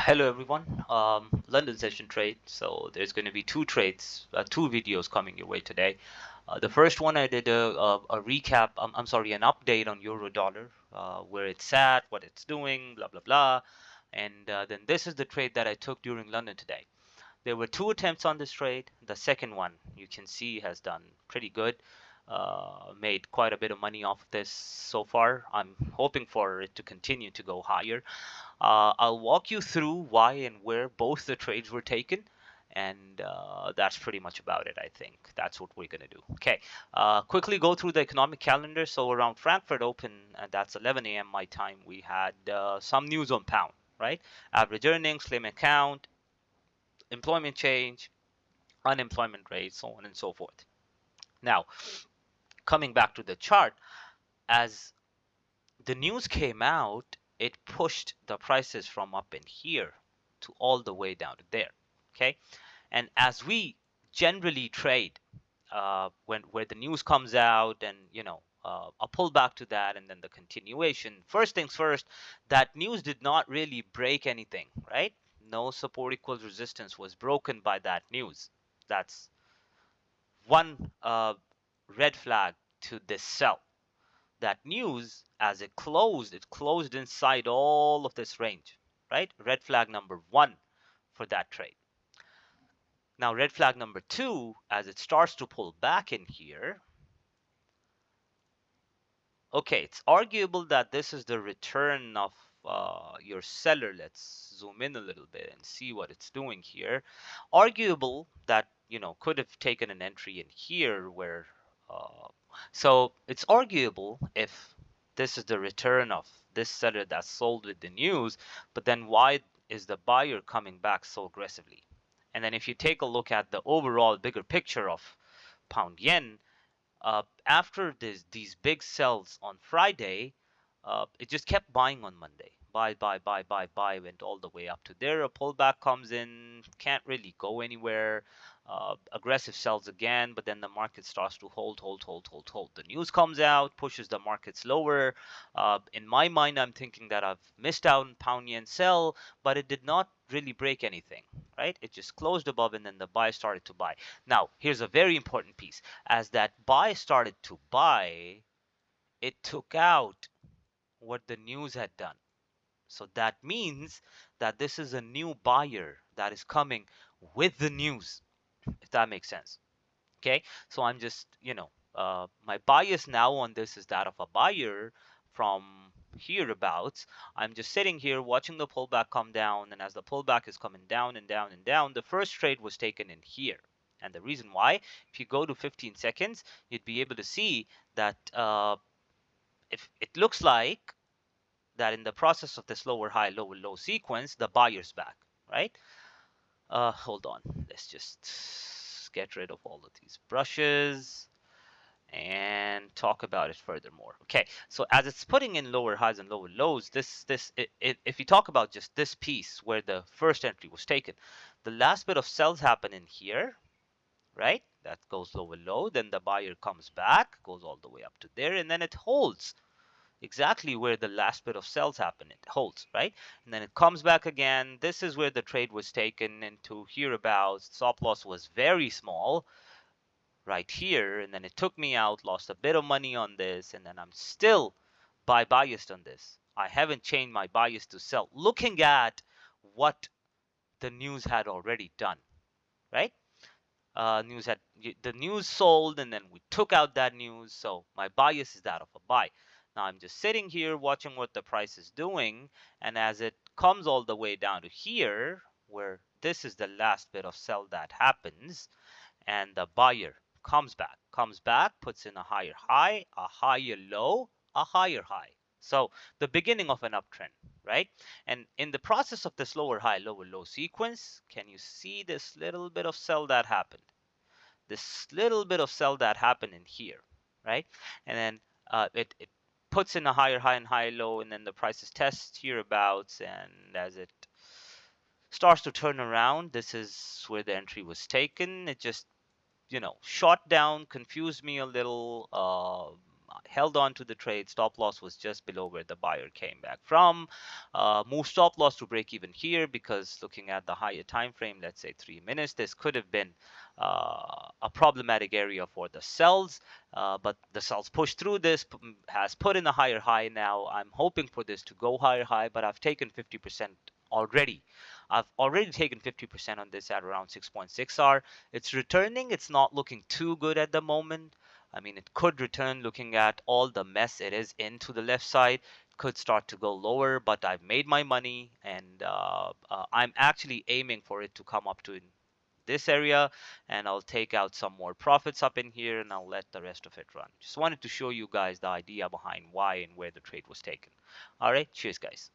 Hello everyone. London session trade. So there's going to be two videos coming your way today. The first one I did a recap. I'm sorry, an update on euro dollar, where it's at, what it's doing, blah blah blah. And then this is the trade that I took during London today. There were two attempts on this trade. The second one, you can see, has done pretty good. Made quite a bit of money off of this so far. I'm hoping for it to continue to go higher. I'll walk you through why and where both the trades were taken, and that's pretty much about it. I think that's what we're going to do. Okay, quickly go through the economic calendar. So around Frankfurt Open, that's 11 a.m. my time, we had some news on pound, right? Average earnings, claim account, employment change, unemployment rate, so on and so forth. Now, coming back to the chart, as the news came out, it pushed the prices from up in here to all the way down to there. Okay, and as we generally trade, when where the news comes out, and a pullback to that, and then the continuation. First things first, that news did not really break anything, right? No support equals resistance was broken by that news. That's one red flag to this sell. That news, as it closed inside all of this range, right? Red flag number one for that trade. Now, red flag number two, as it starts to pull back in here, okay, it's arguable that this is the return of your seller. Let's zoom in a little bit and see what it's doing here. Arguable that, could have taken an entry in here where, so it's arguable if this is the return of this seller that sold with the news, but then why is the buyer coming back so aggressively? And then if you take a look at the overall bigger picture of pound yen, after these big sells on Friday, it just kept buying on Monday. Buy, buy, buy, buy, buy, went all the way up to there. A pullback comes in, can't really go anywhere. Aggressive sells again, but then the market starts to hold, hold, hold, hold, hold. The news comes out, pushes the markets lower. In my mind, I'm thinking that I've missed out on pound yen sell, but it did not really break anything, right? It just closed above, and then the buy started to buy. Now, here's a very important piece. As that buy started to buy, it took out what the news had done. So that means that this is a new buyer that is coming with the news, if that makes sense. Okay, so I'm just, my bias now on this is that of a buyer from hereabouts. I'm just sitting here watching the pullback come down, and as the pullback is coming down and down and down, the first trade was taken in here. And the reason why, if you go to 15 seconds, you'd be able to see that if it looks like that in the process of this lower high, lower low sequence, the buyer's back, right? Hold on, let's just get rid of all of these brushes and talk about it furthermore. Okay, so as it's putting in lower highs and lower lows, if you talk about just this piece where the first entry was taken, the last bit of sells happen in here, right? That goes lower low, then the buyer comes back, goes all the way up to there, and then it holds exactly where the last bit of sells happen. It holds, right? And then it comes back again. This is where the trade was taken into hereabouts. Stop loss was very small right here, and then it took me out, lost a bit of money on this, and then I'm still buy biased on this. I haven't changed my bias to sell, looking at what the news had already done, right? The news sold, and then we took out that news, so my bias is that of a buy. Now I'm just sitting here watching what the price is doing, and as it comes all the way down to here, where this is the last bit of sell that happens, and the buyer comes back, puts in a higher high, a higher low, a higher high. So the beginning of an uptrend, right? And in the process of this lower high, lower low sequence, can you see this little bit of sell that happened? This little bit of sell that happened in here, right? And then it puts in a higher high and higher low, and then the prices test hereabouts, and as it starts to turn around, this is where the entry was taken. It just shot down, confused me a little. held on to the trade. Stop loss was just below where the buyer came back from. Move stop loss to break even here, because looking at the higher time frame, let's say 3 minutes, this could have been a problematic area for the sells. But the sells push through this, has put in a higher high. Now I'm hoping for this to go higher high, but I've taken 50% already. I've already taken 50% on this at around 6.6R. It's returning. It's not looking too good at the moment. I mean, it could return, looking at all the mess it is in to the left side. It could start to go lower, but I've made my money, and I'm actually aiming for it to come up to this area, and I'll take out some more profits up in here, and I'll let the rest of it run. Just wanted to show you guys the idea behind why and where the trade was taken. All right, cheers guys.